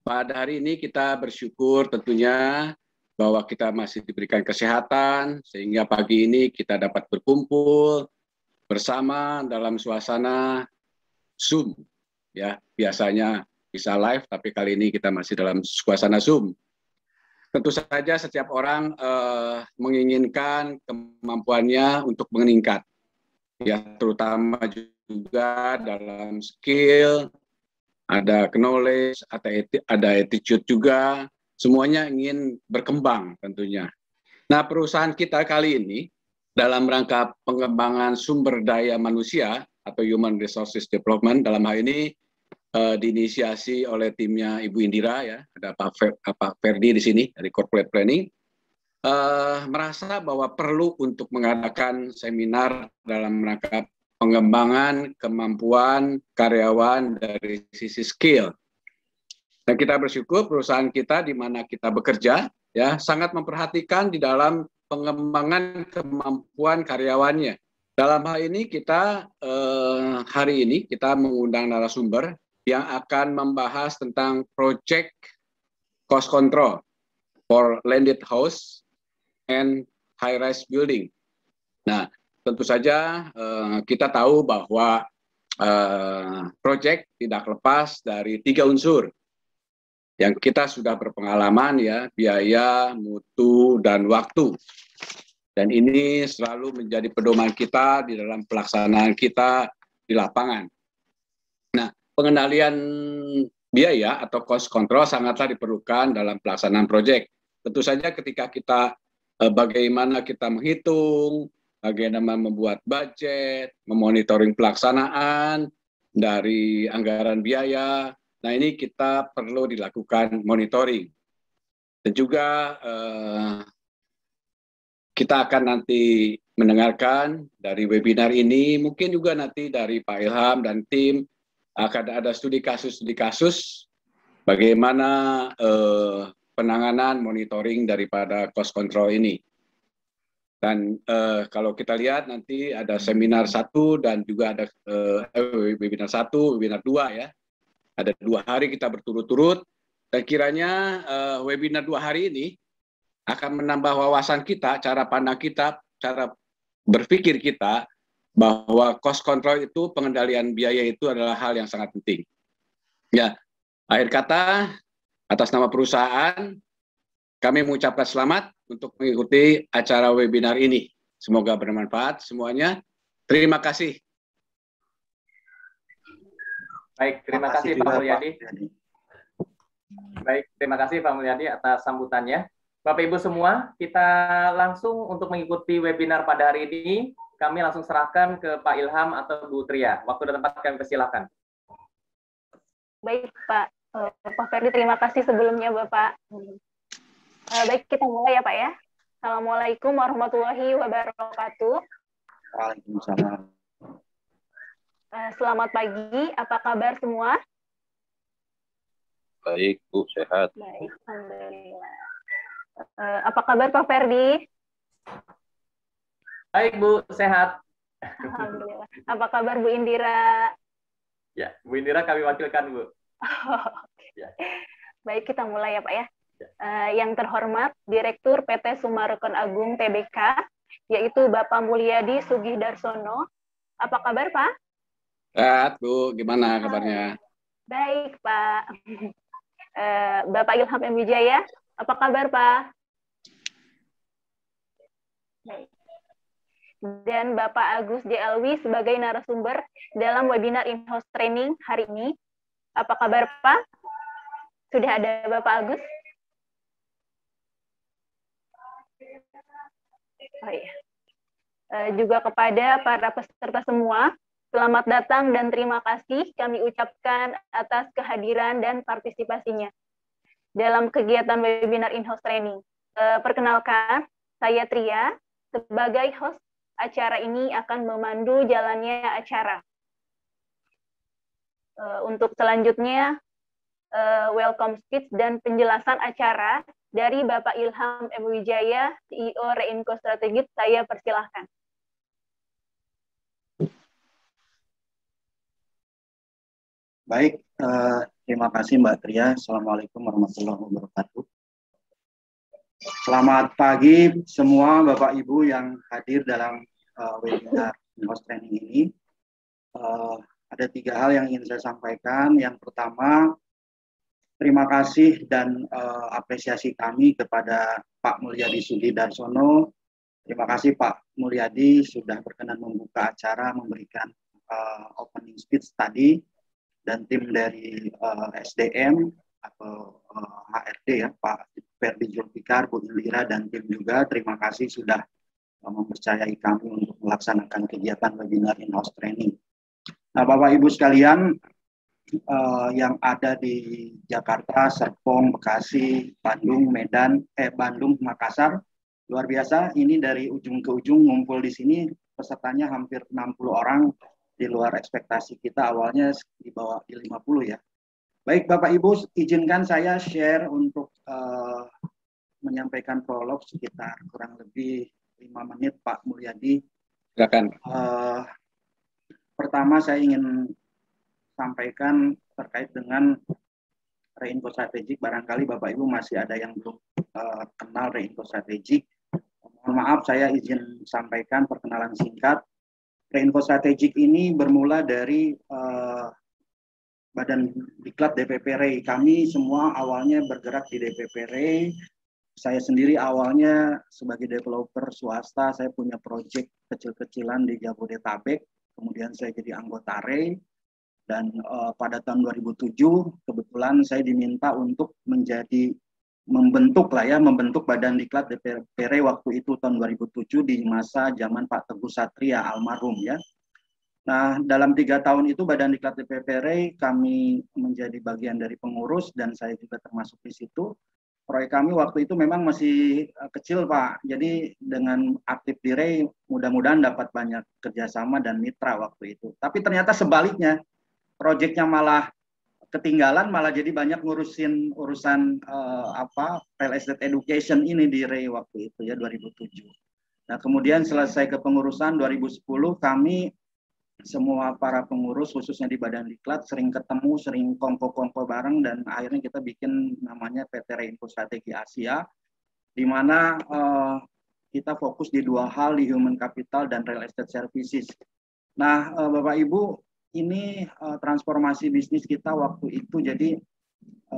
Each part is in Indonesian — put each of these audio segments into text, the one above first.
pada hari ini kita bersyukur tentunya bahwa kita masih diberikan kesehatan, sehingga pagi ini kita dapat berkumpul bersama dalam suasana Zoom. Ya, biasanya bisa live, tapi kali ini kita masih dalam suasana Zoom. Tentu saja setiap orang menginginkan kemampuannya untuk meningkat, ya, terutama juga dalam skill, ada knowledge, ada attitude juga, semuanya ingin berkembang tentunya. Nah, perusahaan kita kali ini dalam rangka pengembangan sumber daya manusia atau Human Resources Development, dalam hal ini diinisiasi oleh timnya Ibu Indira, ya, ada Pak Ferdi di sini dari Corporate Planning, merasa bahwa perlu untuk mengadakan seminar dalam rangka pengembangan kemampuan karyawan dari sisi skill. Dan kita bersyukur perusahaan kita di mana kita bekerja, ya, sangat memperhatikan di dalam pengembangan kemampuan karyawannya. Dalam hal ini kita hari ini kita mengundang narasumber yang akan membahas tentang project cost control for landed house and high-rise building. Nah, tentu saja kita tahu bahwa project tidak lepas dari 3 unsur yang kita sudah berpengalaman, ya, biaya, mutu, dan waktu. Dan ini selalu menjadi pedoman kita di dalam pelaksanaan kita di lapangan. Nah, pengendalian biaya atau cost control sangatlah diperlukan dalam pelaksanaan proyek. Tentu saja ketika kita bagaimana kita menghitung, bagaimana membuat budget, memonitoring pelaksanaan dari anggaran biaya. Nah, ini kita perlu dilakukan monitoring. Dan juga kita akan nanti mendengarkan dari webinar ini, mungkin juga nanti dari Pak Ilham dan tim, akan ada studi kasus bagaimana penanganan monitoring daripada cost control ini. Dan kalau kita lihat nanti ada seminar 1 dan juga ada webinar 1, webinar 2, ya. Ada 2 hari kita berturut-turut, dan kiranya webinar 2 hari ini akan menambah wawasan kita, cara pandang kita, cara berpikir kita, bahwa cost control itu, pengendalian biaya itu adalah hal yang sangat penting. Ya, akhir kata, atas nama perusahaan, kami mengucapkan selamat untuk mengikuti acara webinar ini. Semoga bermanfaat semuanya. Terima kasih. Baik, terima kasih Pak Mulyadi. Baik, terima kasih Pak Mulyadi atas sambutannya. Bapak Ibu semua, kita langsung untuk mengikuti webinar pada hari ini. Kami langsung serahkan ke Pak Ilham atau Bu Tria. Waktu dan tempat kami persilakan. Baik Pak, Pak Ferdi, terima kasih sebelumnya Bapak. Baik, kita mulai ya Pak ya. Assalamualaikum warahmatullahi wabarakatuh. Waalaikumsalam. Selamat pagi, apa kabar semua? Baik Bu, sehat. Baik, alhamdulillah. Apa kabar Pak Ferdi? Baik Bu, sehat. Alhamdulillah. Apa kabar Bu Indira? Ya, Bu Indira kami wakilkan Bu. Ya. Baik, kita mulai ya Pak ya. Yang terhormat Direktur PT Sumarekon Agung Tbk, yaitu Bapak Mulyadi Sugih Darsono. Apa kabar Pak? Sehat Bu, gimana kabarnya? Baik Pak. Bapak Ilham M. Wijaya, apa kabar Pak? Baik. Dan Bapak Agus J. Alwi sebagai narasumber dalam webinar in-house training hari ini. Apa kabar Pak? Sudah ada Bapak Agus? Oh iya. Juga kepada para peserta semua, selamat datang dan terima kasih kami ucapkan atas kehadiran dan partisipasinya dalam kegiatan webinar in-house training. Perkenalkan, saya Tria, sebagai host acara ini akan memandu jalannya acara. Untuk selanjutnya, welcome speech dan penjelasan acara dari Bapak Ilham M. Wijaya, CEO Reinco Strategis, saya persilahkan. Baik, Terima kasih Mbak Tria. Assalamualaikum warahmatullahi wabarakatuh. Selamat pagi semua Bapak Ibu yang hadir dalam webinar in-house training ini. Ada 3 hal yang ingin saya sampaikan. Yang pertama, terima kasih dan apresiasi kami kepada Pak Mulyadi Sudidarsono. Terima kasih Pak Mulyadi sudah berkenan membuka acara, memberikan opening speech tadi, dan tim dari SDM atau HRD ya, Pak Ferdi Julfikar, Bu Indira, dan tim juga. Terima kasih sudah mempercayai kami untuk melaksanakan kegiatan webinar in-house training. Nah, Bapak Ibu sekalian yang ada di Jakarta, Serpong, Bekasi, Bandung, Medan, Bandung, Makassar, luar biasa. Ini dari ujung ke ujung ngumpul di sini, pesertanya hampir 60 orang. Di luar ekspektasi kita, awalnya di bawah 50 ya. Baik Bapak Ibu, izinkan saya share untuk menyampaikan prolog sekitar kurang lebih 5 menit Pak Mulyadi. Silakan. Pertama saya ingin sampaikan terkait dengan Reinfo Strategik. Barangkali Bapak Ibu masih ada yang belum kenal Reinfo Strategik. Mohon maaf, saya izin sampaikan perkenalan singkat. Reinfo Strategik ini bermula dari Badan Diklat DPP REI. Kami semua awalnya bergerak di DPP REI. Saya sendiri awalnya sebagai developer swasta, saya punya proyek kecil-kecilan di Jabodetabek. Kemudian saya jadi anggota REI. Dan pada tahun 2007 kebetulan saya diminta untuk membentuk Badan Diklat DPP REI waktu itu tahun 2007 di masa zaman Pak Teguh Satria almarhum ya. Nah, dalam 3 tahun itu Badan Diklat DPP REI kami menjadi bagian dari pengurus dan saya juga termasuk di situ. Proyek kami waktu itu memang masih kecil Pak. Jadi dengan aktif di REI mudah-mudahan dapat banyak kerjasama dan mitra waktu itu. Tapi ternyata sebaliknya, proyeknya malah ketinggalan, malah jadi banyak ngurusin urusan real estate education ini di REI waktu itu ya 2007. Nah, kemudian selesai kepengurusan 2010 kami semua para pengurus khususnya di Badan Diklat sering ketemu, sering kongko-kongko bareng, dan akhirnya kita bikin namanya PT Reinfo Strategi Asia, di mana kita fokus di 2 hal, di human capital dan real estate services. Nah, Bapak Ibu, ini transformasi bisnis kita waktu itu. Jadi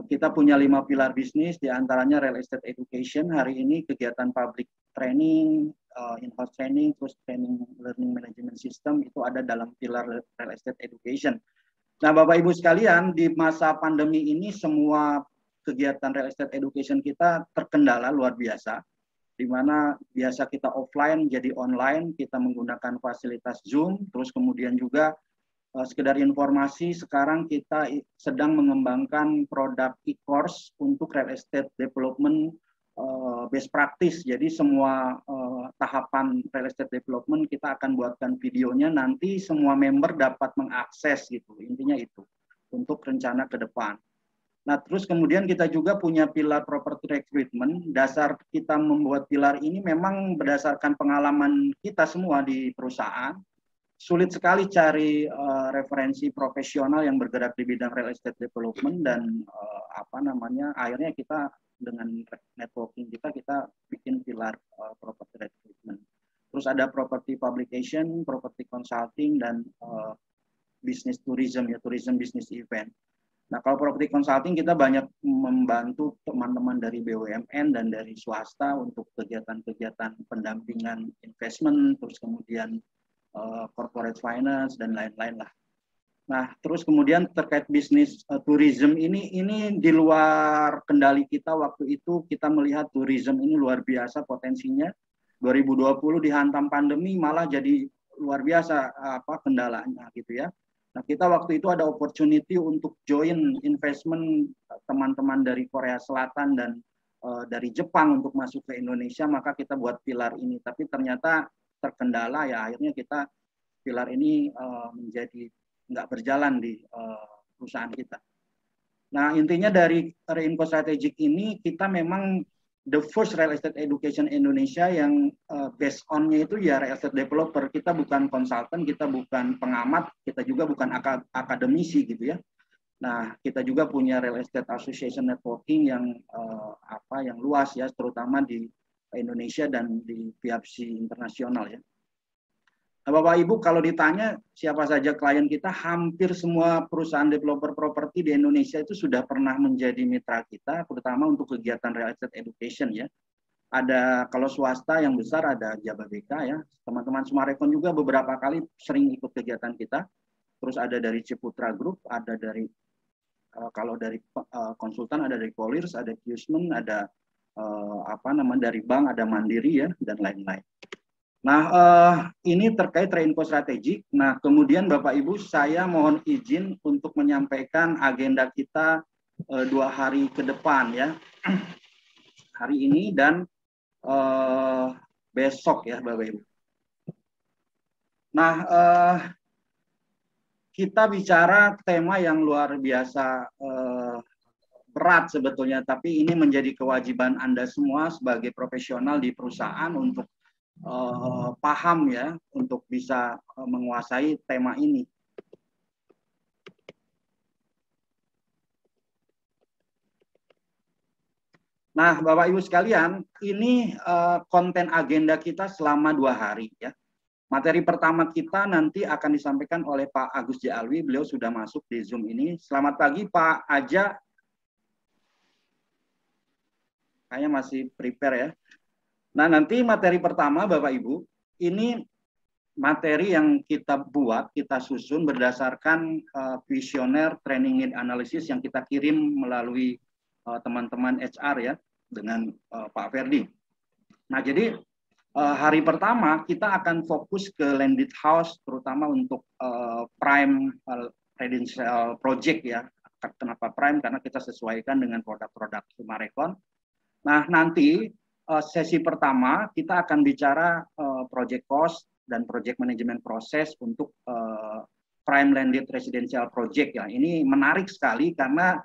kita punya 5 pilar bisnis, diantaranya real estate education. Hari ini kegiatan public training, in-house training, terus training learning management system itu ada dalam pilar real estate education. Nah, Bapak Ibu sekalian, di masa pandemi ini semua kegiatan real estate education kita terkendala luar biasa, di mana biasa kita offline jadi online, kita menggunakan fasilitas Zoom, terus kemudian juga sekedar informasi, sekarang kita sedang mengembangkan produk e-course untuk real estate development best practice. Jadi semua tahapan real estate development kita akan buatkan videonya, nanti semua member dapat mengakses gitu. Intinya itu untuk rencana ke depan. Nah, terus kemudian kita juga punya pilar property recruitment. Dasar kita membuat pilar ini memang berdasarkan pengalaman kita semua di perusahaan. Sulit sekali cari referensi profesional yang bergerak di bidang real estate development, dan akhirnya kita dengan networking kita bikin pilar property recruitment. Terus ada property publication, property consulting, dan business tourism ya, tourism business event. Nah, kalau property consulting kita banyak membantu teman-teman dari BUMN dan dari swasta untuk kegiatan-kegiatan pendampingan investment, terus kemudian corporate finance dan lain-lain lah. Nah, terus kemudian terkait bisnis tourism ini di luar kendali kita waktu itu. Kita melihat tourism ini luar biasa potensinya. 2020 dihantam pandemi malah jadi luar biasa kendalanya gitu ya. Nah, kita waktu itu ada opportunity untuk join investment teman-teman dari Korea Selatan dan dari Jepang untuk masuk ke Indonesia, maka kita buat pilar ini. Tapi ternyata terkendala ya, akhirnya kita pilar ini menjadi nggak berjalan di perusahaan kita. Nah, intinya dari Reinfo Strategik ini kita memang the first real estate education Indonesia yang based on-nya itu ya real estate developer. Kita bukan konsultan, kita bukan pengamat, kita juga bukan akademisi gitu ya. Nah, kita juga punya Real Estate Association Networking yang yang luas ya, terutama di Indonesia dan di PFC internasional ya. Nah, Bapak Ibu, kalau ditanya siapa saja klien kita, hampir semua perusahaan developer properti di Indonesia itu sudah pernah menjadi mitra kita, terutama untuk kegiatan real estate education ya. Ada kalau swasta yang besar ada Jababeka ya, teman-teman Sumarekon juga beberapa kali sering ikut kegiatan kita. Terus ada dari Ciputra Group, ada dari kalau dari konsultan ada dari Polirs, ada Qsman, ada dari bank, ada Mandiri ya, dan lain-lain. Nah, ini terkait Reinco strategik. Nah, kemudian Bapak Ibu, saya mohon izin untuk menyampaikan agenda kita 2 hari ke depan ya. Hari ini dan besok ya Bapak Ibu. Nah, kita bicara tema yang luar biasa berat sebetulnya, tapi ini menjadi kewajiban Anda semua sebagai profesional di perusahaan untuk paham ya, untuk bisa menguasai tema ini. Nah, Bapak Ibu sekalian, ini konten agenda kita selama 2 hari ya. Materi pertama kita nanti akan disampaikan oleh Pak Agus J. Alwi, beliau sudah masuk di Zoom ini. Selamat pagi Pak Aja. Kayaknya masih prepare ya. Nah, nanti materi pertama Bapak Ibu, ini materi yang kita buat, kita susun berdasarkan visioner training need analysis yang kita kirim melalui teman-teman HR ya, dengan Pak Ferdi. Nah, jadi hari pertama kita akan fokus ke landed house, terutama untuk prime residential project ya. Kenapa prime? Karena kita sesuaikan dengan produk-produk Sumarekon. Nah, nanti sesi pertama kita akan bicara project cost dan project management proses untuk prime landed residential project ya. Ini menarik sekali karena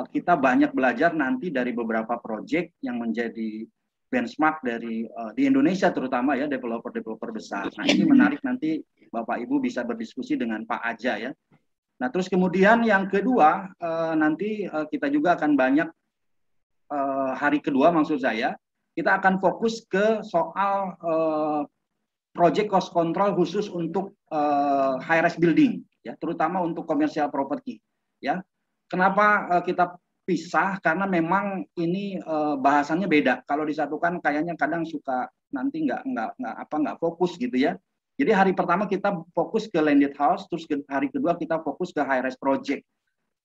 kita banyak belajar nanti dari beberapa project yang menjadi benchmark dari di Indonesia terutama ya, developer-developer besar. Nah, ini menarik, nanti Bapak Ibu bisa berdiskusi dengan Pak Aja ya. Nah, terus kemudian yang kedua nanti kita juga akan banyak hari kedua maksud saya, kita akan fokus ke soal project cost control khusus untuk high-rise building, ya, terutama untuk commercial property. Ya, kenapa kita pisah? Karena memang ini bahasannya beda. Kalau disatukan kayaknya kadang suka nanti nggak fokus gitu ya. Jadi hari pertama kita fokus ke landed house, terus hari kedua kita fokus ke high-rise project.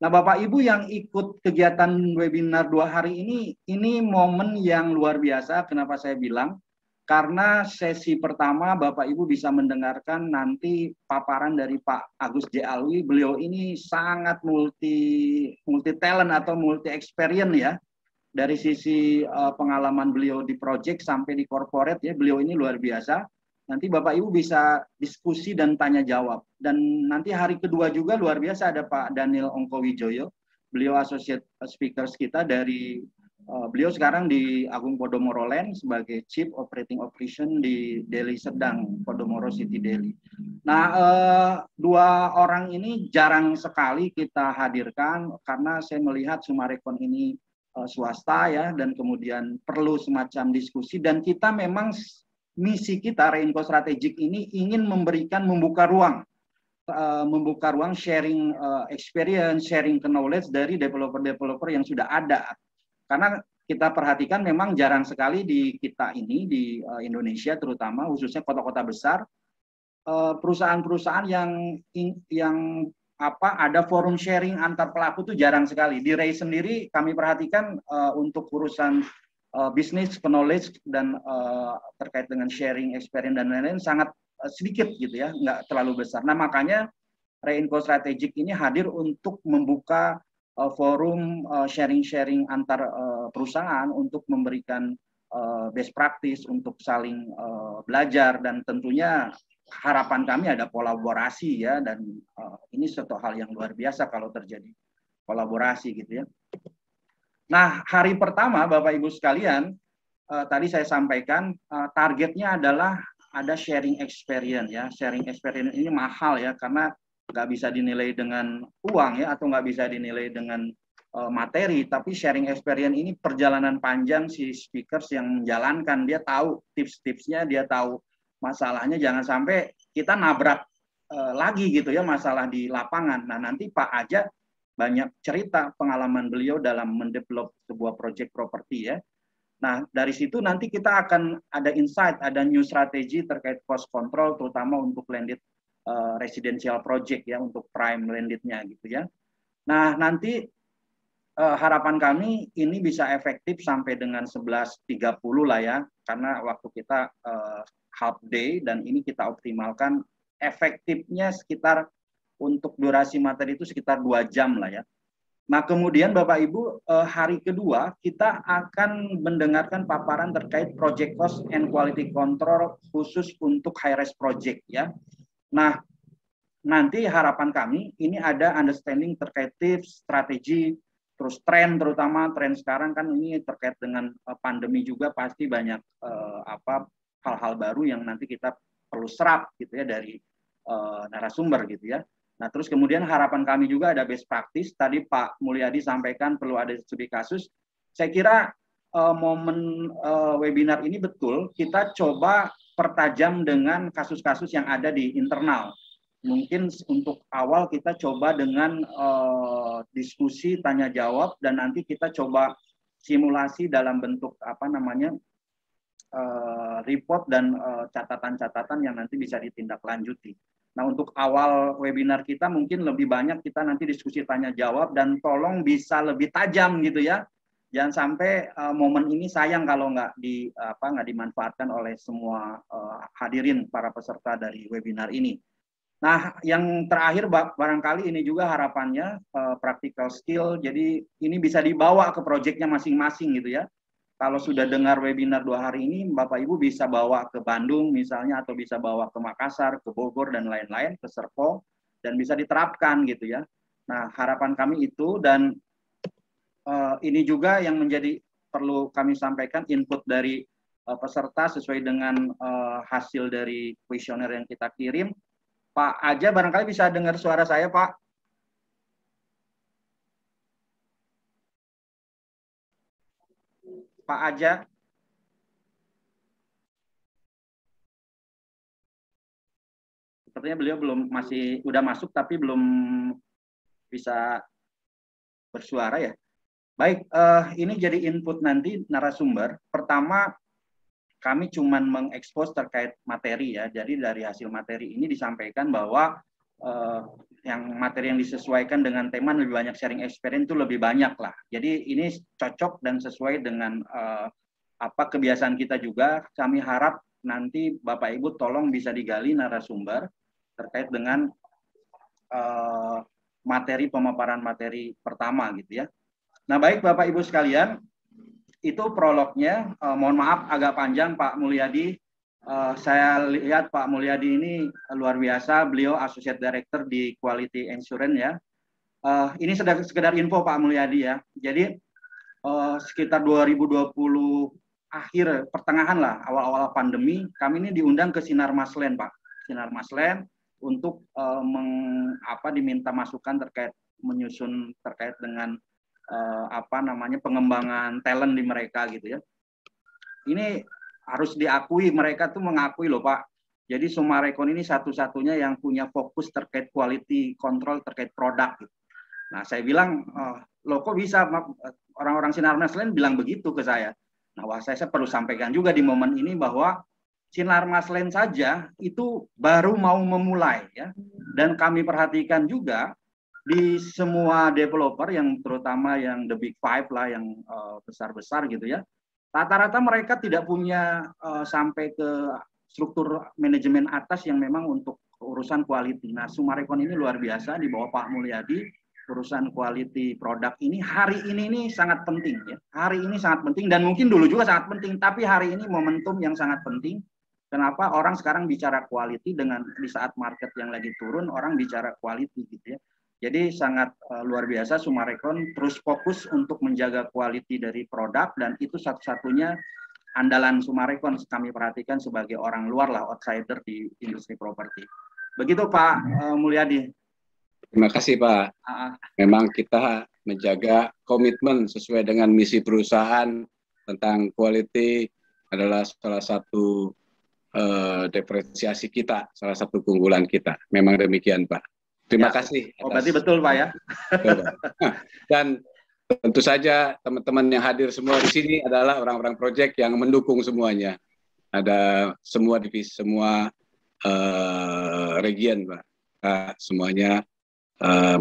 Nah, Bapak Ibu yang ikut kegiatan webinar 2 hari ini momen yang luar biasa. Kenapa saya bilang? Karena sesi pertama Bapak Ibu bisa mendengarkan nanti paparan dari Pak Agus J. Alwi. Beliau ini sangat multi talent atau multi experience ya. Dari sisi pengalaman beliau di project sampai di corporate ya, beliau ini luar biasa. Nanti Bapak Ibu bisa diskusi dan tanya jawab. Dan nanti hari kedua juga luar biasa ada Pak Daniel Ongkowijoyo. Beliau associate speakers kita dari beliau sekarang di Agung Podomoro Land sebagai Chief Operating Operation di Deli Serdang, Podomoro City Deli. Nah, 2 orang ini jarang sekali kita hadirkan karena saya melihat Sumarekon ini swasta ya, dan kemudian perlu semacam diskusi, dan kita memang misi kita Reinco strategik ini ingin membuka ruang sharing experience, sharing knowledge dari developer-developer yang sudah ada. Karena kita perhatikan memang jarang sekali di kita ini di Indonesia terutama, khususnya kota-kota besar, perusahaan-perusahaan yang ada forum sharing antar pelaku itu jarang sekali. Di REI sendiri kami perhatikan untuk urusan bisnis, knowledge, dan terkait dengan sharing experience dan lain-lain sangat sedikit gitu ya, nggak terlalu besar. Nah, makanya Reinco strategik ini hadir untuk membuka forum sharing-sharing antar perusahaan untuk memberikan best practice, untuk saling belajar, dan tentunya harapan kami ada kolaborasi ya, dan ini suatu hal yang luar biasa kalau terjadi kolaborasi gitu ya. Nah, hari pertama Bapak Ibu sekalian, tadi saya sampaikan targetnya adalah ada sharing experience ya. Sharing experience ini mahal ya, karena nggak bisa dinilai dengan uang ya, atau nggak bisa dinilai dengan materi, tapi sharing experience ini perjalanan panjang si speakers yang menjalankan. Dia tahu tips-tipsnya, dia tahu masalahnya, jangan sampai kita nabrak lagi gitu ya masalah di lapangan. Nah nanti Pak Aja banyak cerita pengalaman beliau dalam mendevelop sebuah project properti ya. Nah dari situ nanti kita akan ada insight, ada new strategi terkait cost control, terutama untuk landed residential project ya, untuk prime landednya gitu ya. Nah nanti harapan kami ini bisa efektif sampai dengan 11.30 lah ya, karena waktu kita half day dan ini kita optimalkan efektifnya sekitar untuk durasi materi itu sekitar 2 jam lah ya. Nah kemudian Bapak Ibu hari kedua kita akan mendengarkan paparan terkait project cost and quality control khusus untuk high rise project ya. Nah nanti harapan kami ini ada understanding terkait tips, strategi, terus tren, terutama tren sekarang kan ini terkait dengan pandemi juga pasti banyak hal-hal baru yang nanti kita perlu serap gitu ya dari narasumber gitu ya. Nah terus kemudian harapan kami juga ada best practice. Tadi Pak Mulyadi sampaikan perlu ada studi kasus. Saya kira momen webinar ini betul kita coba pertajam dengan kasus-kasus yang ada di internal. Mungkin untuk awal kita coba dengan diskusi tanya jawab dan nanti kita coba simulasi dalam bentuk report dan catatan-catatan yang nanti bisa ditindaklanjuti. Nah untuk awal webinar kita mungkin lebih banyak kita nanti diskusi tanya jawab dan tolong bisa lebih tajam gitu ya. Jangan sampai momen ini sayang kalau nggak dimanfaatkan oleh semua hadirin para peserta dari webinar ini. Nah, yang terakhir barangkali ini juga harapannya practical skill. Jadi ini bisa dibawa ke proyeknya masing-masing gitu ya. Kalau sudah dengar webinar 2 hari ini, Bapak Ibu bisa bawa ke Bandung misalnya, atau bisa bawa ke Makassar, ke Bogor dan lain-lain, ke Serpong, dan bisa diterapkan gitu ya. Nah, harapan kami itu, dan ini juga yang menjadi perlu kami sampaikan input dari peserta sesuai dengan hasil dari kuesioner yang kita kirim. Pak Aja barangkali bisa dengar suara saya, Pak. Pak Aja. Sepertinya beliau udah masuk tapi belum bisa bersuara ya. Baik, ini jadi input nanti narasumber. Pertama, kami cuman mengekspos terkait materi ya. Jadi dari hasil materi ini disampaikan bahwa yang materi yang disesuaikan dengan tema lebih banyak sharing experience itu lebih banyak lah. Jadi ini cocok dan sesuai dengan kebiasaan kita juga. Kami harap nanti Bapak Ibu tolong bisa digali narasumber terkait dengan materi pemaparan materi pertama gitu ya. Nah baik Bapak Ibu sekalian, itu prolognya. Mohon maaf agak panjang Pak Mulyadi. Saya lihat Pak Mulyadi ini luar biasa. Beliau Associate Director di Quality Assurance ya. Ini sekedar info Pak Mulyadi ya. Jadi sekitar 2020 akhir pertengahan lah, awal-awal pandemi, kami ini diundang ke Sinar Maslen Pak. Sinar Maslen untuk diminta masukan terkait menyusun terkait dengan pengembangan talent di mereka gitu ya. Ini harus diakui, mereka tuh mengakui loh Pak. Jadi Sumarekon ini satu-satunya yang punya fokus terkait quality control terkait produk. Gitu. Nah saya bilang, loh kok bisa orang-orang Sinar Maslen bilang begitu ke saya. Nah saya perlu sampaikan juga di momen ini bahwa Sinar Maslen saja itu baru mau memulai ya. Dan kami perhatikan juga di semua developer yang terutama yang the big five lah, yang besar-besar gitu ya, rata-rata mereka tidak punya sampai ke struktur manajemen atas yang memang untuk urusan quality. Nah Sumarekon ini luar biasa di bawah Pak Mulyadi, urusan quality produk ini hari ini sangat penting ya. Hari ini sangat penting dan mungkin dulu juga sangat penting, tapi hari ini momentum yang sangat penting. Kenapa orang sekarang bicara quality dengan di saat market yang lagi turun, orang bicara quality gitu ya. Jadi sangat luar biasa Sumarekon terus fokus untuk menjaga quality dari produk, dan itu satu-satunya andalan Sumarekon kami perhatikan sebagai orang luar lah, outsider di industri properti. Begitu Pak Mulyadi. Terima kasih Pak. Ah, Memang kita menjaga komitmen sesuai dengan misi perusahaan tentang quality adalah salah satu diferensiasi kita, salah satu keunggulan kita. Memang demikian Pak. Terima kasih. Oh, berarti betul Pak ya. Dan tentu saja teman-teman yang hadir semua di sini adalah orang-orang proyek yang mendukung semuanya. Ada semua divisi, semua region Pak. Semuanya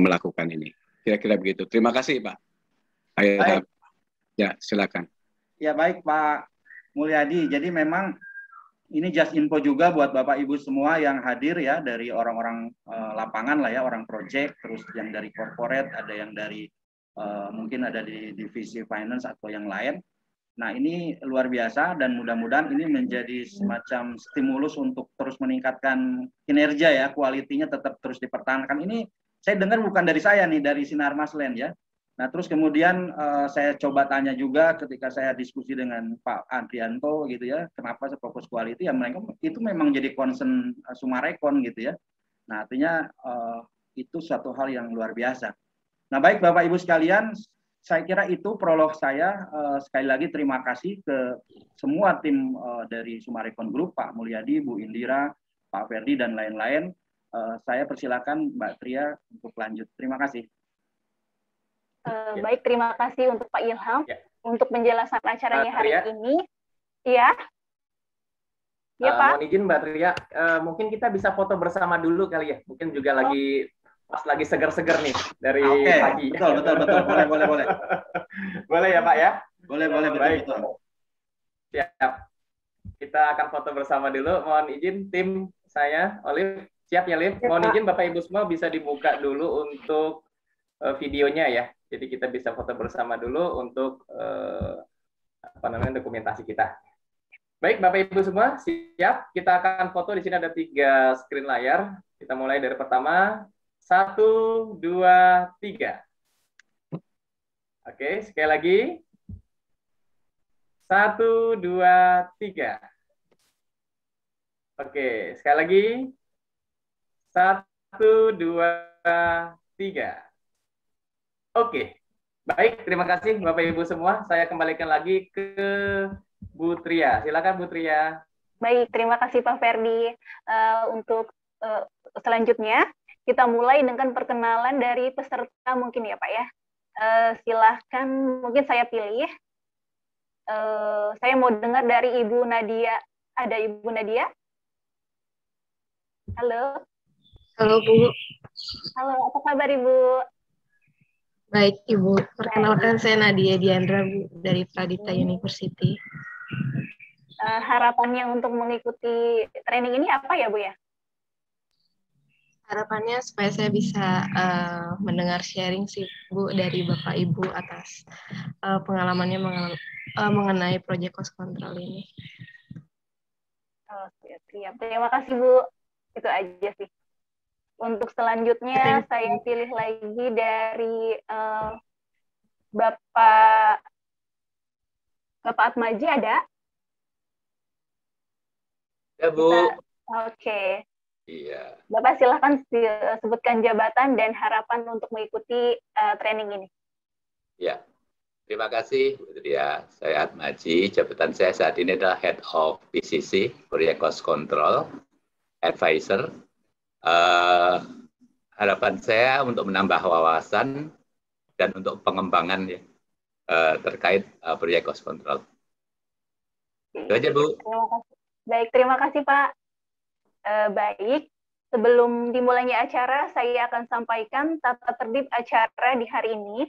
melakukan ini. Kira-kira begitu. Terima kasih Pak. Ayo, ya silakan. Ya baik Pak Mulyadi. Jadi memang ini just info juga buat Bapak Ibu semua yang hadir ya, dari orang-orang lapangan lah ya, orang project, terus yang dari corporate, ada yang dari mungkin ada di divisi finance atau yang lain. Nah ini luar biasa dan mudah-mudahan ini menjadi semacam stimulus untuk terus meningkatkan kinerja ya, kualitinya tetap terus dipertahankan. Ini saya dengar bukan dari saya nih, dari Sinar Masland ya. Nah terus kemudian saya coba tanya juga ketika saya diskusi dengan Pak Adrianto gitu ya, kenapa saya fokus quality ya, mereka itu memang jadi concern Sumarekon gitu ya. Nah artinya itu suatu hal yang luar biasa. Nah baik Bapak Ibu sekalian, saya kira itu prolog saya. Sekali lagi terima kasih ke semua tim dari Sumarekon Group, Pak Mulyadi, Bu Indira, Pak Ferdi dan lain-lain. Saya persilakan Mbak Tria untuk lanjut. Terima kasih. Baik, terima kasih untuk Pak Ilham untuk penjelasan acaranya hari ini. Iya. Ya, Pak. Mohon izin Mbak Tria, mungkin kita bisa foto bersama dulu kali ya. Mungkin juga lagi pas lagi seger-seger nih dari pagi. Betul. Boleh. Boleh ya Pak ya? Boleh, betul. Siap. Kita akan foto bersama dulu. Mohon izin tim saya, Olive. Siap ya, Liv? Mohon izin Bapak Ibu semua bisa dibuka dulu untuk videonya ya. Jadi kita bisa foto bersama dulu untuk dokumentasi kita. Baik, Bapak Ibu semua, siap. Kita akan foto. Di sini ada 3 screen layar. Kita mulai dari pertama. 1, 2, 3. Oke, sekali lagi. 1, 2, 3. Oke, sekali lagi. 1, 2, 3. Oke, baik. Terima kasih Bapak Ibu semua. Saya kembalikan lagi ke Bu Tria. Silakan Bu Tria. Baik, terima kasih Pak Ferdi. Untuk selanjutnya, kita mulai dengan perkenalan dari peserta mungkin ya Pak ya. Silahkan, mungkin saya pilih. Saya mau dengar dari Ibu Nadia. Ada Ibu Nadia? Halo. Halo Bu. Halo, apa kabar Ibu? Baik Ibu, perkenalkan saya Nadia Diandra Bu dari Pradipta University. Harapannya untuk mengikuti training ini apa ya Bu ya? Harapannya supaya saya bisa mendengar sharing sih Bu dari Bapak Ibu atas pengalamannya mengenai proyek cost control ini. Oh, siap. Terima kasih Bu. Itu aja sih. Untuk selanjutnya saya pilih lagi dari Bapak Atmaji ada? Ya Bu. Oke. Iya. Bapak silahkan sebutkan jabatan dan harapan untuk mengikuti training ini. Ya. Terima kasih Bu Tria. Saya Atmaji. Jabatan saya saat ini adalah Head of PCC, Proyek Cost Control Advisor. Harapan saya untuk menambah wawasan dan untuk pengembangan ya, terkait proyek cost control. Itu aja Bu. Terima kasih. Baik, terima kasih Pak. Baik, sebelum dimulainya acara, saya akan sampaikan tata tertib acara di hari ini.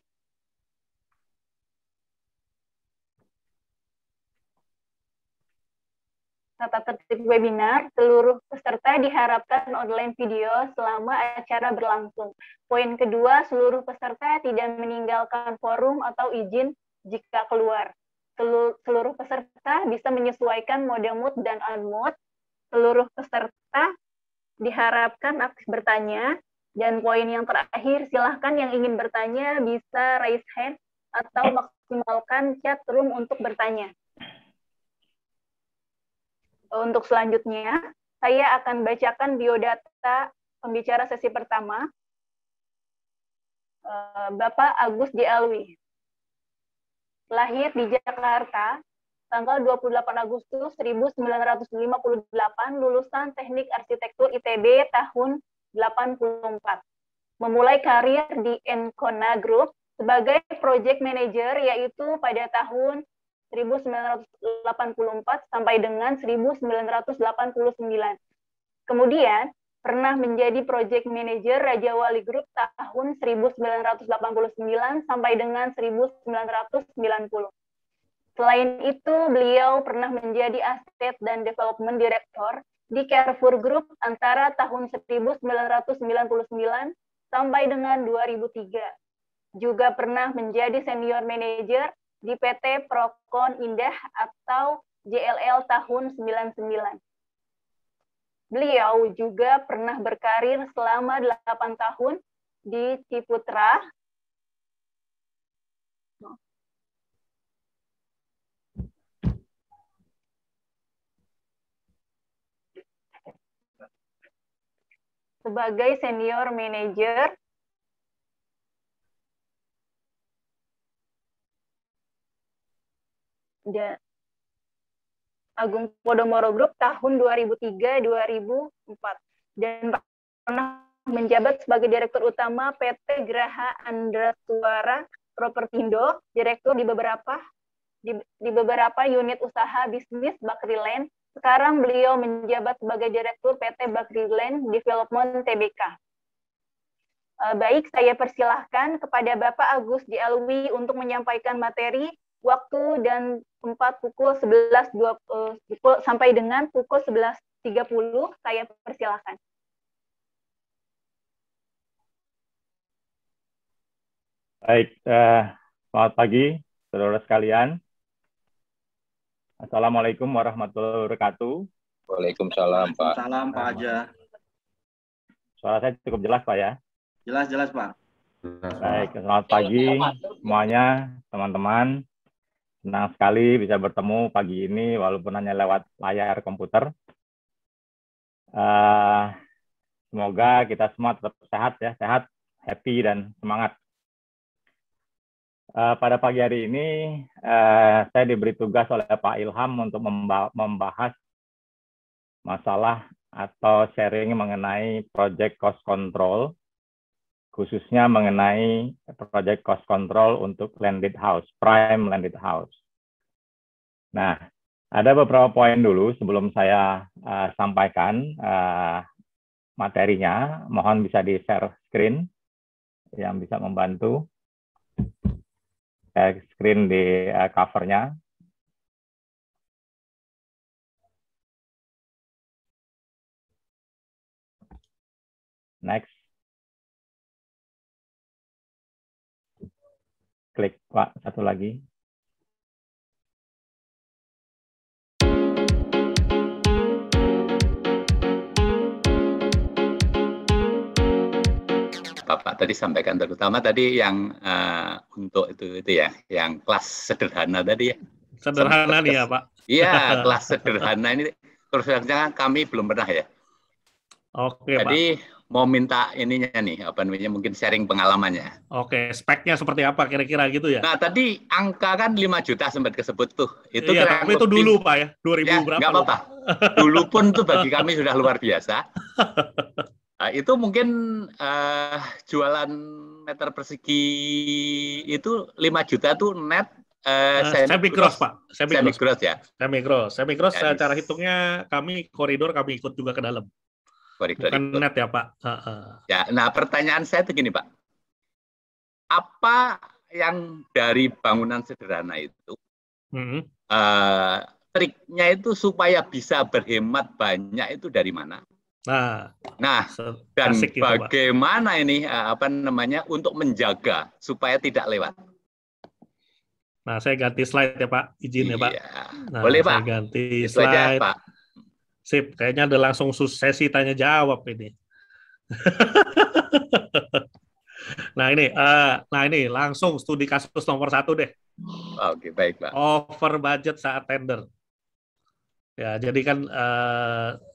Tata tertib webinar, seluruh peserta diharapkan online video selama acara berlangsung. Poin kedua, seluruh peserta tidak meninggalkan forum atau izin jika keluar. Seluruh peserta bisa menyesuaikan mode mute dan unmute. Seluruh peserta diharapkan aktif bertanya. Dan poin yang terakhir, silahkan yang ingin bertanya bisa raise hand atau maksimalkan chat room untuk bertanya. Untuk selanjutnya, saya akan bacakan biodata pembicara sesi pertama. Bapak Agus J. Alwi. Lahir di Jakarta, tanggal 28 Agustus 1958, lulusan Teknik Arsitektur ITB tahun 84. Memulai karir di Encona Group sebagai project manager, yaitu pada tahun 1984 sampai dengan 1989. Kemudian, pernah menjadi project manager Raja Wali Group tahun 1989 sampai dengan 1990. Selain itu, beliau pernah menjadi Asset dan Development Director di Carrefour Group antara tahun 1999 sampai dengan 2003. Juga pernah menjadi Senior Manager di PT Procon Indah atau JLL tahun 99. Beliau juga pernah berkarir selama 8 tahun di Ciputra, sebagai Senior Manager dan Agung Podomoro Group tahun 2003-2004 dan pernah menjabat sebagai Direktur Utama PT Graha Andrasuara Propertindo, Direktur di beberapa unit usaha bisnis Bakriland. Sekarang beliau menjabat sebagai Direktur PT Bakriland Development Tbk. Baik, saya persilahkan kepada Bapak Agus J. Alwi untuk menyampaikan materi. Waktu dan tempat pukul 11.20 sampai dengan pukul 11.30. Saya persilahkan. Baik, selamat pagi, saudara sekalian. Assalamualaikum warahmatullahi wabarakatuh. Waalaikumsalam, Pak. Salam, Pak Aja. Suara saya cukup jelas, Pak, ya? Jelas, Pak. Baik, selamat pagi semuanya, teman-teman. Senang sekali bisa bertemu pagi ini, walaupun hanya lewat layar komputer. Semoga kita semua tetap sehat, ya, sehat, happy, dan semangat. Pada pagi hari ini, saya diberi tugas oleh Pak Ilham untuk membahas masalah atau sharing mengenai project cost control, khususnya mengenai project cost control untuk landed house, prime landed house. Nah, ada beberapa poin dulu sebelum saya sampaikan materinya. Mohon bisa di-share screen yang bisa membantu. Screen di covernya. Next. Klik, Pak, satu lagi. Bapak tadi sampaikan terutama tadi yang untuk itu ya, yang kelas sederhana tadi ya. Sederhana nih ya, Pak. Iya, kelas sederhana ini terus terang kami belum pernah ya. Oke, jadi, Pak. Mau minta ininya nih, apa namanya, mungkin sharing pengalamannya. Oke, speknya seperti apa kira-kira gitu ya? Nah, tadi angka kan 5 juta sempat kesebut tuh. Itu iya, tapi itu dulu, Pak ya, 2000 ya, berapa? Nggak apa-apa. Dulu pun tuh bagi kami sudah luar biasa. Nah, itu mungkin jualan meter persegi itu 5 juta tuh net semi-gross, Pak. Semi-gross ya? Semi-gross secara hitungnya kami koridor kami ikut juga ke dalam. Bukan net ya, Pak. Ya, nah pertanyaan saya itu gini, Pak. Apa yang dari bangunan sederhana itu, triknya itu supaya bisa berhemat banyak itu dari mana? Nah, dan bagaimana ini apa namanya untuk menjaga supaya tidak lewat? Nah, saya ganti slide ya, Pak. Izin ya, Pak. Nah, boleh, Pak. Saya ganti itu aja, slide. Pak. Sip, kayaknya ada langsung sesi tanya jawab ini. Nah ini langsung studi kasus nomor 1 deh. Oke, baik, Pak. Over budget saat tender. Ya, jadi kan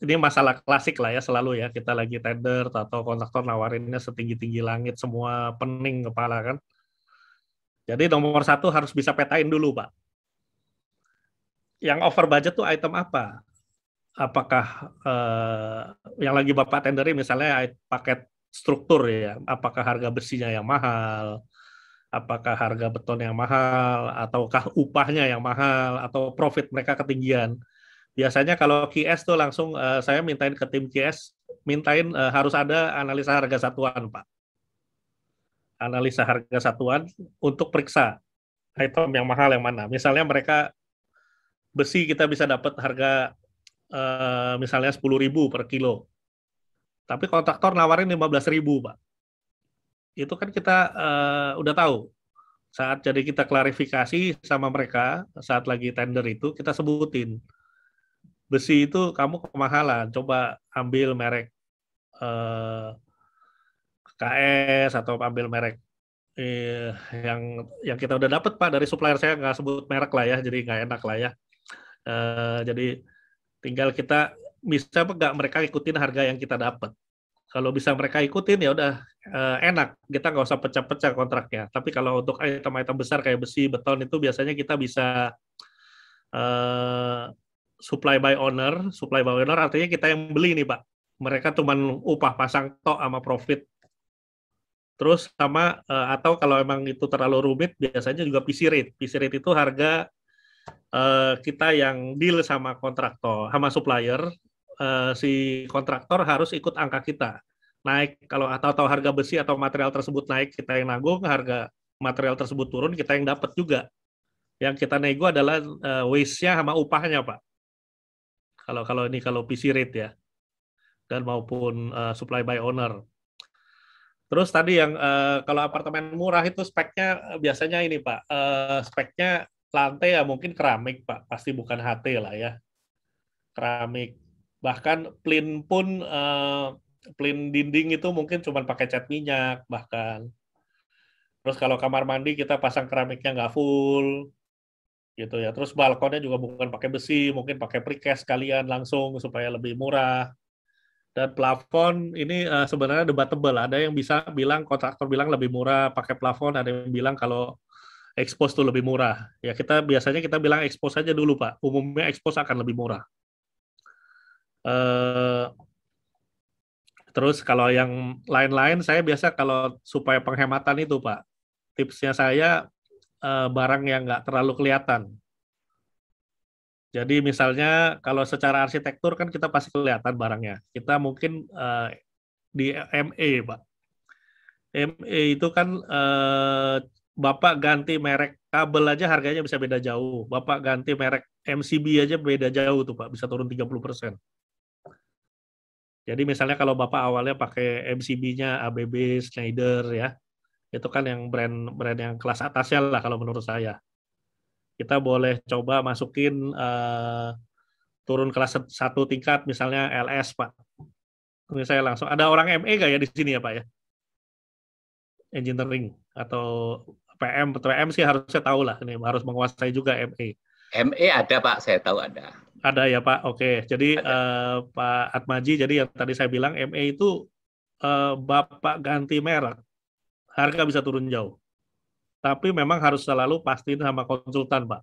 ini masalah klasik lah ya, selalu ya, kita lagi tender atau kontraktor nawarinnya setinggi-tinggi langit, semua pening kepala kan. Jadi nomor satu harus bisa petain dulu, Pak. Yang over budget tuh item apa? Apakah yang lagi Bapak tenderin misalnya paket struktur ya, apakah harga besinya yang mahal, apakah harga beton yang mahal, ataukah upahnya yang mahal, atau profit mereka ketinggian. Biasanya kalau QS tuh langsung saya mintain ke tim QS, mintain harus ada analisa harga satuan, Pak. Analisa harga satuan untuk periksa item yang mahal yang mana. Misalnya mereka besi kita bisa dapat harga misalnya 10.000 per kilo. Tapi kontraktor nawarin 15.000, Pak. Itu kan kita udah tahu. Saat jadi kita klarifikasi sama mereka, saat lagi tender itu, kita sebutin. Besi itu kamu kemahalan, coba ambil merek KS atau ambil merek yang kita udah dapat, Pak, dari supplier. Saya nggak sebut merek lah ya, jadi nggak enak lah ya. Jadi tinggal kita bisa nggak mereka ikutin harga yang kita dapat. Kalau bisa mereka ikutin ya udah enak, kita nggak usah pecah-pecah kontraknya. Tapi kalau untuk item-item besar kayak besi, beton itu biasanya kita bisa supply by owner. Supply by owner artinya kita yang beli nih, Pak. Mereka cuma upah pasang tok sama profit. Terus sama atau kalau emang itu terlalu rumit, biasanya juga PC rate. PC rate itu harga kita yang deal sama kontraktor, sama supplier. Si kontraktor harus ikut angka kita. Naik kalau atau harga besi atau material tersebut naik, kita yang nanggung. Harga material tersebut turun, kita yang dapat juga. Yang kita nego adalah waste-nya sama upahnya, Pak. Kalau PC rate ya, dan maupun supply by owner. Terus tadi yang kalau apartemen murah itu speknya biasanya ini, Pak, speknya lantai ya mungkin keramik, Pak, pasti bukan HT lah ya, keramik. Bahkan plin pun plin dinding itu mungkin cuma pakai cat minyak bahkan. Terus kalau kamar mandi kita pasang keramiknya nggak full, gitu ya. Terus balkonnya juga bukan pakai besi, mungkin pakai precast sekalian langsung supaya lebih murah. Dan plafon ini sebenarnya debatable. Ada yang bisa bilang, kontraktor bilang lebih murah pakai plafon, ada yang bilang kalau expose tuh lebih murah. Ya biasanya kita bilang expose aja dulu, Pak. Umumnya expose akan lebih murah. Terus kalau yang lain-lain, saya biasa kalau supaya penghematan itu, Pak, tipsnya saya barang yang nggak terlalu kelihatan. Jadi misalnya kalau secara arsitektur kan kita pasti kelihatan barangnya. Kita mungkin di ME, Pak. ME itu kan Bapak ganti merek kabel aja harganya bisa beda jauh. Bapak ganti merek MCB aja beda jauh tuh, Pak. Bisa turun 30%. Jadi misalnya kalau Bapak awalnya pakai MCB-nya ABB, Schneider ya, itu kan yang brand yang kelas atasnya lah kalau menurut saya. Kita boleh coba masukin turun kelas 1 tingkat, misalnya LS, Pak. Ini saya langsung, ada orang ME nggak ya di sini ya, Pak ya? Engineering atau PM sih harusnya tahu lah, ini harus menguasai juga ME. ME ada, Pak, saya tahu ada. Ada ya, Pak. Oke, jadi Pak Atmaji, jadi yang tadi saya bilang ME itu Bapak ganti merek, harga bisa turun jauh. Tapi memang harus selalu pastiin sama konsultan, Pak.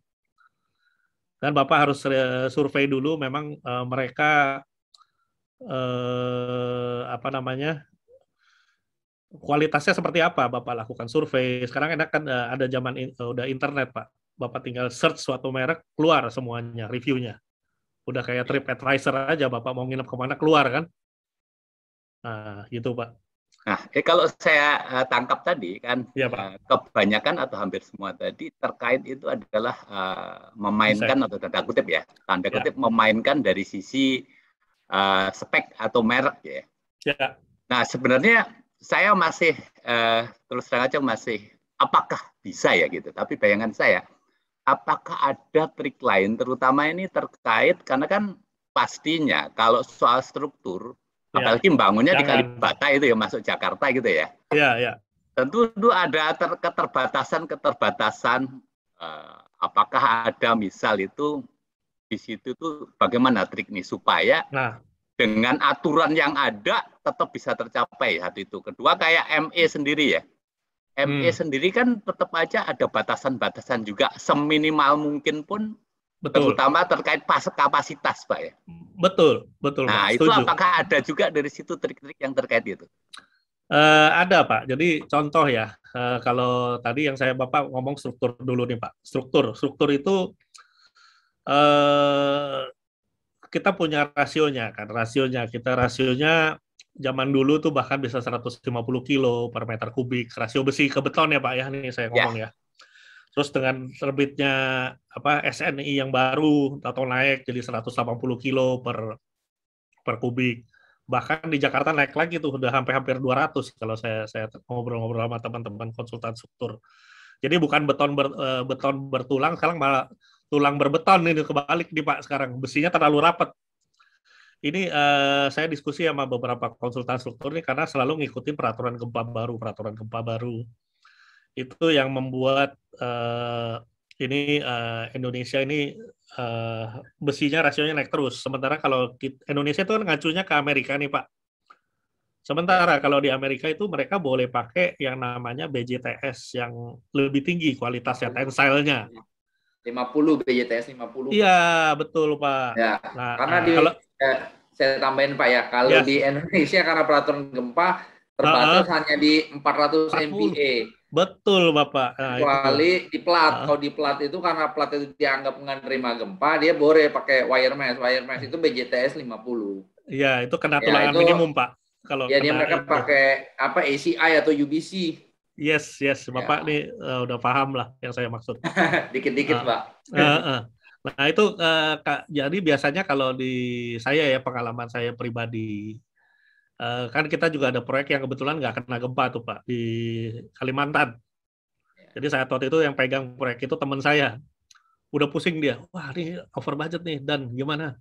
Dan Bapak harus survei dulu, memang mereka kualitasnya seperti apa. Bapak lakukan survei. Sekarang enak kan ada zaman udah internet, Pak. Bapak tinggal search suatu merek, keluar semuanya, reviewnya. Udah kayak TripAdvisor aja, Bapak mau nginep kemana, keluar kan. Nah, gitu, Pak. Nah, kalau saya tangkap tadi kan, ya, Pak, kebanyakan atau hampir semua tadi terkait itu adalah memainkan atau tanda kutip ya, tanda kutip memainkan dari sisi spek atau merek ya. Ya. Nah, sebenarnya saya masih terus terang aja masih apakah bisa ya gitu. Tapi bayangan saya, apakah ada trik lain, terutama ini terkait karena kan pastinya kalau soal struktur. Apalagi membangunnya di Kalibata itu ya, masuk Jakarta gitu ya. Iya, iya. Tentu ada keterbatasan, apakah ada misal itu di situ tuh bagaimana trik nih supaya dengan aturan yang ada tetap bisa tercapai satu itu. Kedua kayak ME sendiri ya. ME sendiri kan tetap aja ada batasan-batasan juga seminimal mungkin pun. Betul. Terutama terkait kapasitas, Pak ya. Betul. Nah, Pak. itu apakah ada juga dari situ trik-trik yang terkait itu? Ada, Pak. Jadi contoh ya, kalau tadi yang Bapak ngomong struktur dulu nih, Pak. Struktur itu kita punya rasionya kan. Rasionya zaman dulu tuh bahkan bisa 150 kilo per meter kubik. Rasio besi ke beton ya, Pak ya. Nih saya ngomong ya. Terus dengan terbitnya SNI yang baru atau naik jadi 180 kilo per kubik. Bahkan di Jakarta naik lagi tuh udah hampir 200 kalau saya ngobrol-ngobrol sama teman-teman konsultan struktur. Jadi bukan beton bertulang, sekarang malah tulang berbeton ini kebalik nih Pak sekarang. Besinya terlalu rapat. Ini saya diskusi sama beberapa konsultan struktur nih karena selalu ngikutin peraturan gempa baru. Itu yang membuat Indonesia ini besinya rasionya naik terus. Sementara kalau Indonesia itu kan ngacunya ke Amerika nih Pak. Sementara kalau di Amerika itu mereka boleh pakai yang namanya BJTS yang lebih tinggi kualitasnya, tensile-nya. 50 BJTS 50. Iya, betul Pak. Ya, nah, karena saya tambahin Pak ya, kalau di Indonesia karena peraturan gempa terbatas hanya di 400 MPa. Betul Bapak. Nah, kecuali di plat. Kalau di plat itu karena plat itu dianggap menerima gempa, dia boleh pakai wire mesh. Wire mesh itu BJTS 50. Iya, itu kena tulangan minimum Pak. Kalau ya dia mereka pakai ACI atau UBC. Yes, Bapak nih udah paham lah yang saya maksud. Dikit-dikit Pak. Nah itu jadi biasanya kalau di saya ya pengalaman saya pribadi. Kan kita juga ada proyek yang kebetulan nggak kena gempa tuh Pak di Kalimantan. Jadi saat waktu itu yang pegang proyek itu teman saya. Udah pusing dia. Wah ini over budget nih dan gimana?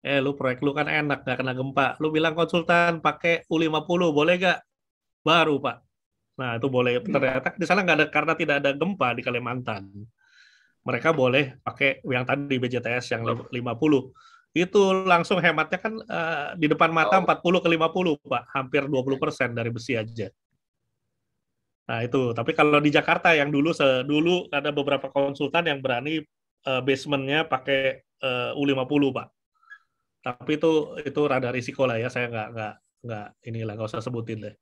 Lu proyek lu kan enak nggak kena gempa. Lu bilang konsultan pakai U50 boleh nggak? Baru Pak. Nah itu boleh. Ternyata di sana nggak ada karena tidak ada gempa di Kalimantan. Mereka boleh pakai yang tadi BJTS yang 50. Itu langsung hematnya kan di depan mata 40 ke 50 Pak, hampir 20% dari besi aja. Nah itu, tapi kalau di Jakarta yang dulu ada beberapa konsultan yang berani basementnya pakai U50 Pak. Tapi itu rada risiko lah ya, saya nggak usah sebutin deh.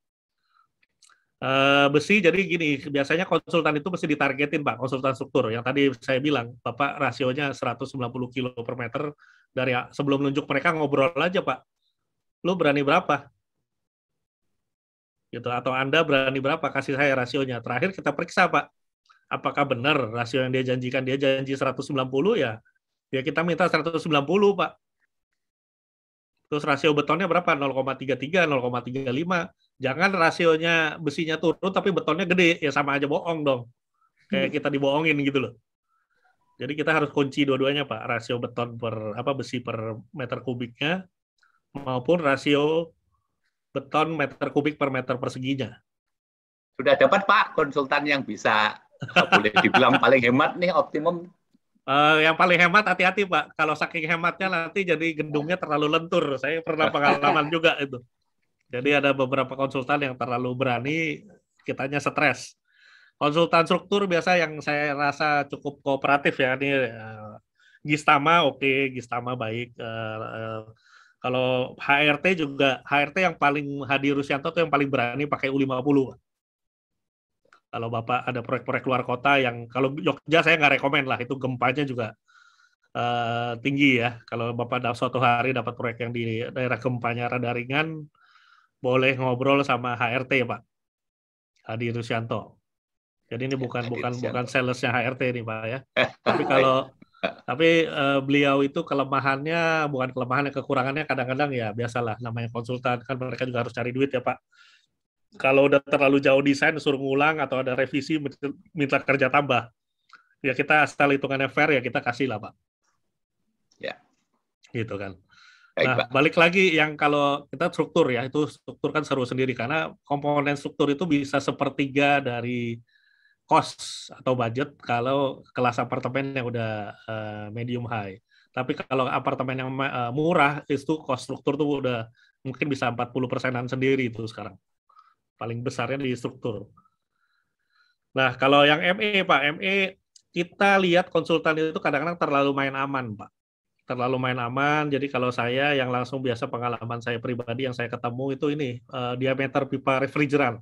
Besi jadi gini, biasanya konsultan itu mesti ditargetin Pak, konsultan struktur. Yang tadi saya bilang, Bapak rasionya 190 kilo per meter, dari sebelum nunjuk mereka ngobrol aja Pak. Lu berani berapa? Gitu, atau Anda berani berapa? Kasih saya rasionya. Terakhir kita periksa Pak. Apakah benar rasio yang dia janjikan, dia janji 190 ya kita minta 190 Pak. Terus rasio betonnya berapa? 0,33, 0,35. Jangan rasionya besinya turun tapi betonnya gede, ya sama aja bohong dong. Kayak kita dibohongin gitu loh. Jadi kita harus kunci dua-duanya Pak, rasio beton besi per meter kubiknya maupun rasio beton meter kubik per meter perseginya. Sudah dapat Pak konsultan yang bisa boleh dibilang paling hemat nih, optimum? Yang paling hemat hati-hati Pak, kalau saking hematnya nanti jadi gedungnya terlalu lentur. Saya pernah pengalaman juga itu. Jadi ada beberapa konsultan yang terlalu berani, kitanya stres. Konsultan struktur biasa yang saya rasa cukup kooperatif ya, ini Gistama Gistama baik. Kalau HRT juga, HRT yang paling Hadi Rusyanto itu yang paling berani pakai U50. Kalau Bapak ada proyek-proyek luar kota yang, kalau Jogja saya nggak rekomen lah, itu gempanya juga tinggi ya. Kalau Bapak suatu hari dapat proyek yang di daerah gempanya rada ringan, boleh ngobrol sama HRT Pak, Hadi Rusyanto. Jadi ini bukan salesnya HRT nih Pak ya. Tapi beliau itu kelemahannya, bukan kelemahannya, kekurangannya kadang-kadang ya biasalah, namanya konsultan kan mereka juga harus cari duit ya Pak. Kalau udah terlalu jauh desain suruh ngulang atau ada revisi minta kerja tambah. Ya kita asal hitungannya fair ya kita kasih lah Pak. Ya. Gitu kan. Nah, balik lagi yang kalau kita struktur ya, itu struktur kan seru sendiri karena komponen struktur itu bisa sepertiga dari cost atau budget kalau kelas apartemen yang udah medium high. Tapi kalau apartemen yang murah, itu cost struktur tuh udah mungkin bisa 40%-an sendiri itu sekarang. Paling besarnya di struktur. Nah, kalau yang ME, Pak, ME kita lihat konsultan itu kadang-kadang terlalu main aman, Pak. Terlalu main aman, jadi kalau saya yang langsung biasa pengalaman saya pribadi yang saya ketemu itu ini, diameter pipa refrigeran.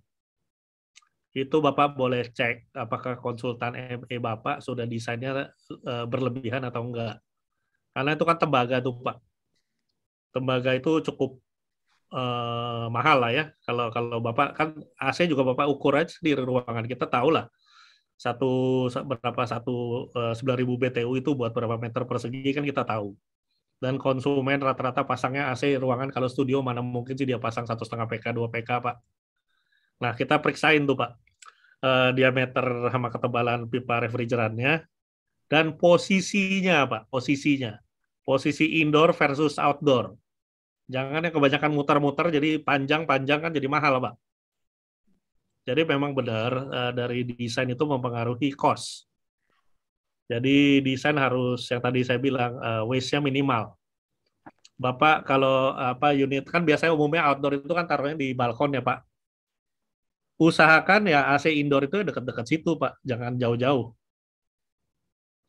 Itu Bapak boleh cek apakah konsultan ME Bapak sudah desainnya berlebihan atau enggak. Karena itu kan tembaga tuh Pak. Tembaga itu cukup mahal lah ya. Kalau Bapak kan AC juga Bapak ukur aja di ruangan kita tahu lah. 9.000 BTU itu buat berapa meter persegi kan kita tahu. Dan konsumen rata-rata pasangnya AC ruangan, kalau studio mana mungkin sih dia pasang 1,5 PK, 2 PK Pak. Nah kita periksain tuh Pak diameter sama ketebalan pipa refrigerannya dan posisinya Pak, posisi indoor versus outdoor. Jangan yang kebanyakan muter-muter jadi panjang-panjang kan jadi mahal Pak. Jadi memang benar dari desain itu mempengaruhi cost. Jadi desain harus yang tadi saya bilang waste-nya minimal. Bapak kalau unit kan biasanya umumnya outdoor itu kan taruhnya di balkon ya Pak. Usahakan ya AC indoor itu dekat-dekat situ Pak, jangan jauh-jauh.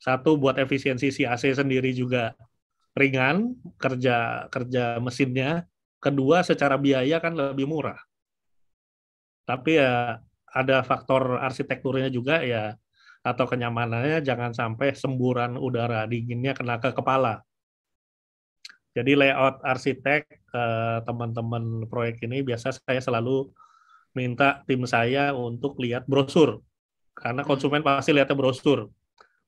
Satu buat efisiensi si AC sendiri juga ringan kerja mesinnya. Kedua secara biaya kan lebih murah. Tapi ya ada faktor arsitekturnya juga ya atau kenyamanannya jangan sampai semburan udara dinginnya kena ke kepala. Jadi layout arsitek teman-teman proyek ini biasa saya selalu minta tim saya untuk lihat brosur. Karena konsumen pasti lihatnya brosur.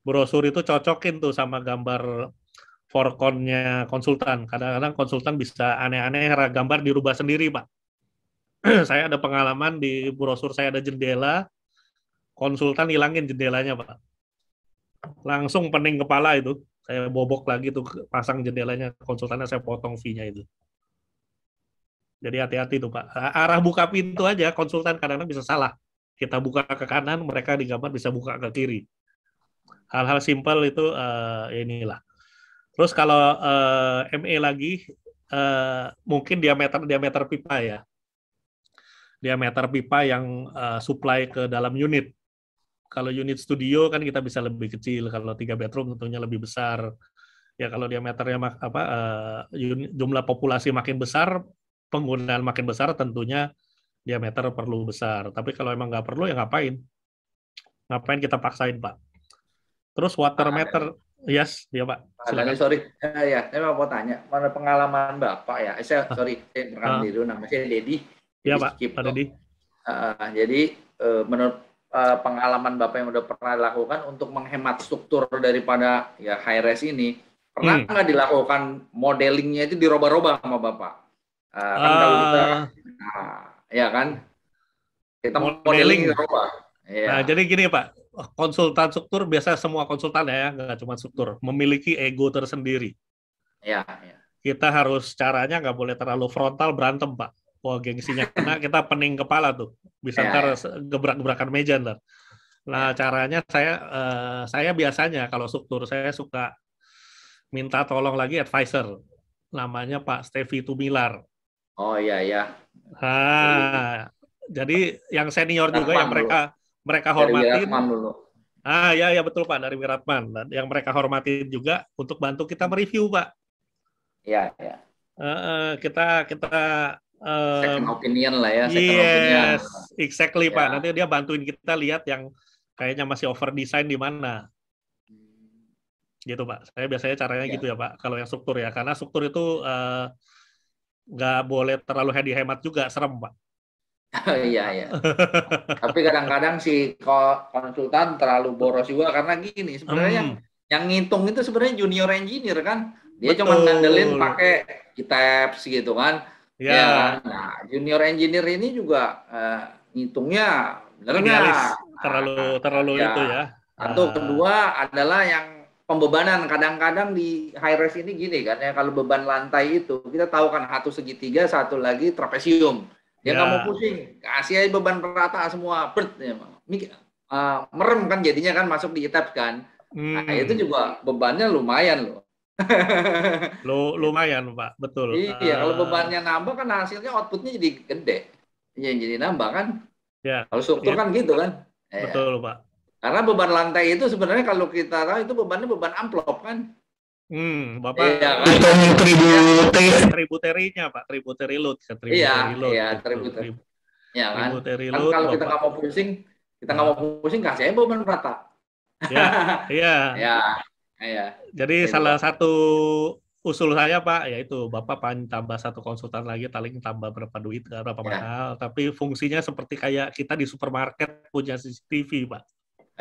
Brosur itu cocokin tuh sama gambar foreground-nya konsultan. Kadang-kadang konsultan bisa aneh-aneh gambar dirubah sendiri, Pak. Saya ada pengalaman di brosur saya ada jendela, konsultan hilangin jendelanya, Pak. Langsung pening kepala itu. Saya bobok lagi tuh pasang jendelanya, konsultannya saya potong fee-nya itu. Jadi hati-hati tuh Pak. Arah buka pintu aja, konsultan kadang-kadang bisa salah. Kita buka ke kanan, mereka di gambar bisa buka ke kiri. Hal-hal simpel itu inilah. Terus kalau ME lagi, mungkin diameter pipa ya. Diameter pipa yang supply ke dalam unit. Kalau unit studio kan kita bisa lebih kecil, kalau 3 bedroom tentunya lebih besar. Ya kalau diameternya jumlah populasi makin besar, penggunaan makin besar tentunya diameter perlu besar. Tapi kalau emang nggak perlu ya ngapain? Ngapain kita paksain Pak? Terus water meter, yes, ya Pak. Silakan. Sorry, ya saya mau tanya, mana pengalaman Bapak ya? Saya perkenalkan diri, nama saya Dedi. Ya Pak, Pak Dedi. Jadi menurut pengalaman Bapak yang udah pernah dilakukan untuk menghemat struktur daripada ya high-res ini, pernah nggak dilakukan modelingnya itu dirubah-rubah sama Bapak? Kan kalau kita, ya kan, kita modeling dirubah. Ya. Nah, jadi gini Pak, konsultan struktur biasa semua konsultan ya, nggak cuma struktur, memiliki ego tersendiri. Ya. Kita harus caranya nggak boleh terlalu frontal berantem Pak. Wah, gengsinya kena, kita pening kepala tuh. Bisa ntar gebrak-gebrakan meja ntar. Nah, caranya saya biasanya kalau struktur, saya suka minta tolong lagi advisor. Namanya Pak Stevi Tumilar. Oh iya. Nah, jadi yang senior juga yang mereka hormatin. Ya betul Pak, dari Wiratman. Dan yang mereka hormatin juga untuk bantu kita mereview Pak. Iya. Kita second opinion lah ya. Yes, exactly Pak. Nanti dia bantuin kita lihat yang kayaknya masih over design di mana. Gitu Pak. Saya biasanya caranya gitu ya Pak. Kalau yang struktur ya, karena struktur itu nggak boleh terlalu hemat juga, serem Pak. Iya. Tapi kadang-kadang si konsultan terlalu boros juga karena gini. Sebenarnya yang ngitung itu sebenarnya junior engineer kan. Dia cuma ngandelin pakai KITEPS gitu kan. Ya, nah, junior engineer ini juga ngitungnya benar terlalu itu ya. Atau kedua adalah yang pembebanan. Kadang-kadang di high rise ini gini kan ya, kalau beban lantai itu kita tahu kan satu segitiga, satu lagi trapesium. Dia nggak mau pusing, kasih aja beban rata semua, merem kan jadinya kan masuk di ITEP kan. Nah itu juga bebannya lumayan loh. Lumayan Pak, betul. Iya, kalau bebannya nambah kan hasilnya outputnya jadi gede. Iya, jadi nambah kan. Ya. Kalau struktur kan gitu kan. Betul Pak. Karena beban lantai itu sebenarnya kalau kita tahu itu bebannya beban amplop kan. Bapak. Iya kan. Tributerinya Pak, tributary load. Iya, tributary. Ya kan. Kan kalau kita nggak mau pusing, kasih aja beban rata. Iya. Iya. Jadi salah satu usul saya Pak, yaitu Bapak tambah satu konsultan lagi, paling tambah berapa duit, berapa mahal, tapi fungsinya seperti kayak kita di supermarket punya CCTV Pak.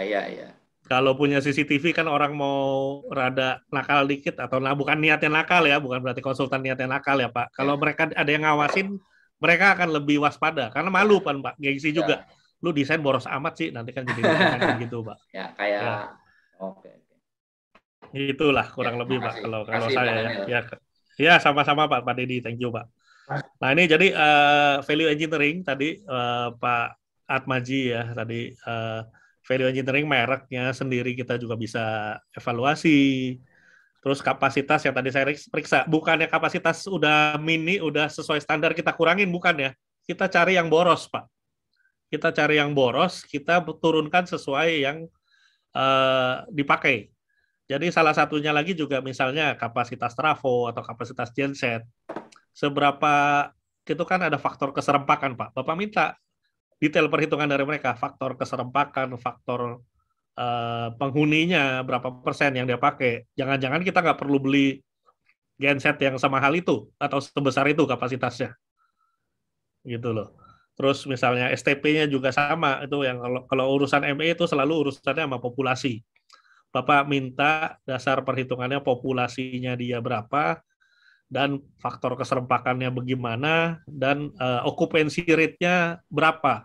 Iya. Kalau punya CCTV kan orang mau rada nakal dikit, atau bukan niatnya nakal ya, bukan berarti konsultan niatnya nakal ya Pak. Kalau mereka ada yang ngawasin, mereka akan lebih waspada, karena malu kan Pak, gengsi juga. Lu desain boros amat sih, nanti kan jadi gitu Pak. Ya, kayak, oke. Itulah kurang lebih Pak kalau saya ya sama-sama Pak Deddy, thank you Pak. Nah ini jadi value engineering tadi Pak Atmaji ya tadi value engineering mereknya sendiri kita juga bisa evaluasi. Terus kapasitas yang tadi saya periksa, bukannya kapasitas udah mini, udah sesuai standar kita kurangin, bukan ya. Kita cari yang boros Pak. Kita cari yang boros, kita turunkan sesuai yang dipakai. Jadi salah satunya lagi juga misalnya kapasitas trafo atau kapasitas genset. Seberapa, itu kan ada faktor keserempakan Pak. Bapak minta detail perhitungan dari mereka, faktor keserempakan, faktor penghuninya, berapa persen yang dia pakai. Jangan-jangan kita nggak perlu beli genset yang semahal itu, atau sebesar itu kapasitasnya. Gitu loh. Terus misalnya STP-nya juga sama, itu yang kalau urusan ME itu selalu urusannya sama populasi. Bapak minta dasar perhitungannya populasinya dia berapa, dan faktor keserempakannya bagaimana, dan occupancy rate-nya berapa.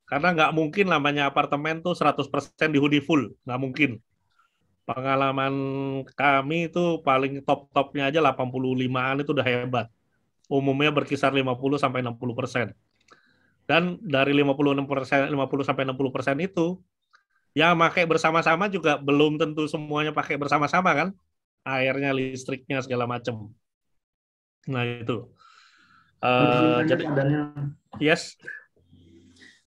Karena nggak mungkin namanya apartemen tuh 100% dihuni full, nggak mungkin. Pengalaman kami itu paling top-topnya aja 85-an itu udah hebat. Umumnya berkisar 50-60%. Dan dari 50-60% itu, yang pakai bersama-sama juga belum tentu semuanya pakai bersama-sama kan, airnya, listriknya, segala macam. Nah itu. Jadi, yes.